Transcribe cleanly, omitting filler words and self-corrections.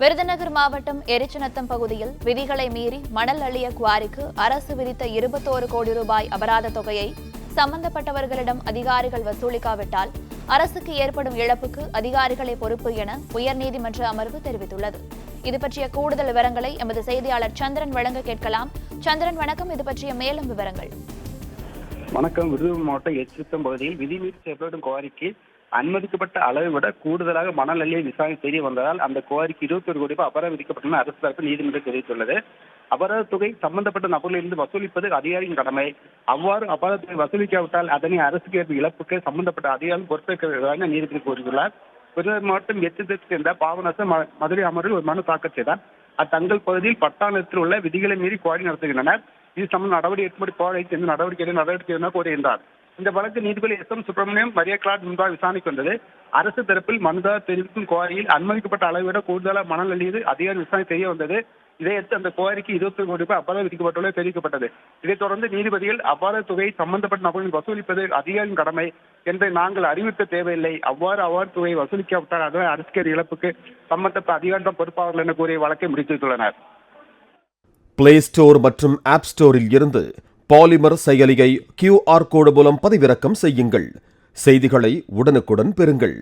விருதுநகர் மாவட்டம் எரிச்சநத்தம் பகுதியில் விதிகளை மீறி மணல் அள்ளிய குவாரிக்கு அரசு விதித்த 21 கோடி ரூபாய் அபராத தொகையை சம்பந்தப்பட்டவர்களிடம் அதிகாரிகள் வசூலிக்காவிட்டால் அரசுக்கு ஏற்படும் இழப்புக்கு அதிகாரிகளே பொறுப்பு என உயர்நீதிமன்ற அமர்வு தெரிவித்துள்ளது. இது பற்றிய கூடுதல் விவரங்களை எமது செய்தியாளர் சந்திரன் வழங்க கேட்கலாம். சந்திரன், வணக்கம். இது பற்றிய மேலும் விவரங்கள். வணக்கம். விருதுநகர் மாவட்டம் எரிச்சநத்தம் பகுதியில் விதிமீறி செயல்படும் குவாரிக்கு அனுமதிக்கப்பட்ட அளவை விட கூடுதலாக மணல் அள்ளிய விசாரணை தெரிய வந்ததால் அந்த குவாரிக்கு 21 கோடி ரூபாய் அபராதம் விதிக்கப்பட்டுள்ள அரசு தரப்பு நீதிமன்றம் தெரிவித்துள்ளது. அபராத தொகை சம்பந்தப்பட்ட நபர்களிலிருந்து வசூலிப்பது அதிகாரியின் கடமை. அவ்வாறு அபராத தொகை வசூலிக்காவிட்டால் அதனை அரசுக்கு ஏற்படும் இழப்புக்கு சம்பந்தப்பட்ட அதிகாரிகள் பொறுப்பேற்க நீதிபதி கூறியுள்ளார். விருதுநகர் மாவட்டம் எரிச்சநத்தத்தை சேர்ந்த பாவநாச மதுரை அமர்வில் ஒரு மனு தாக்கல் செய்தார். தங்கள் பகுதியில் பட்டா நிலத்தில் உள்ள விதிகளை மீறி குவாரி நடத்துகின்றனர். இது சம்பந்த நடவடிக்கை எடுக்கும்படி குவாரியை சேர்ந்து நடவடிக்கை கோருகின்றார். இந்த வழக்கு நீதிபதி எஸ்.எம். சுப்பிரமணியம், மரியா கிளாட் முன்பாக விசாரணைக்கு வந்தது. அரசு தரப்பில் மனுதாரர் தெரிவிக்கும் குவாரியில் அனுமதிக்கப்பட்ட அளவை விட கூடுதலாக மணல் அள்ளியது அதிகாரி விசாரணை தெரிய வந்தது. இதையடுத்து அந்த குவாரிக்கு 21 கோடி ரூபாய் அபராதம் விதிக்கப்பட்டுள்ளது தெரிவிக்கப்பட்டது. இதைத் தொடர்ந்து நீதிபதிகள் அபராத தொகையை சம்பந்தப்பட்ட நபர்களின் வசூலிப்பது அதிகாரியின் கடமை என்பதை நாங்கள் அறிவிக்க தேவையில்லை. அவ்வாறு தொகையை வசூலிக்காவிட்டால் அதனால் அரசுக்கு இழப்புக்கு சம்பந்தப்பட்ட அதிகாரிகள் பொறுப்பாளர்கள் என கூறிய வழக்கை முடித்துள்ளனர். பிளே ஸ்டோர் மற்றும் ஆப் ஸ்டோரில் இருந்து பாலிமர் செயலியை QR கோடு மூலம் பதிவிறக்கம் செய்யுங்கள். செய்திகளை உடனுக்குடன் பெறுங்கள்.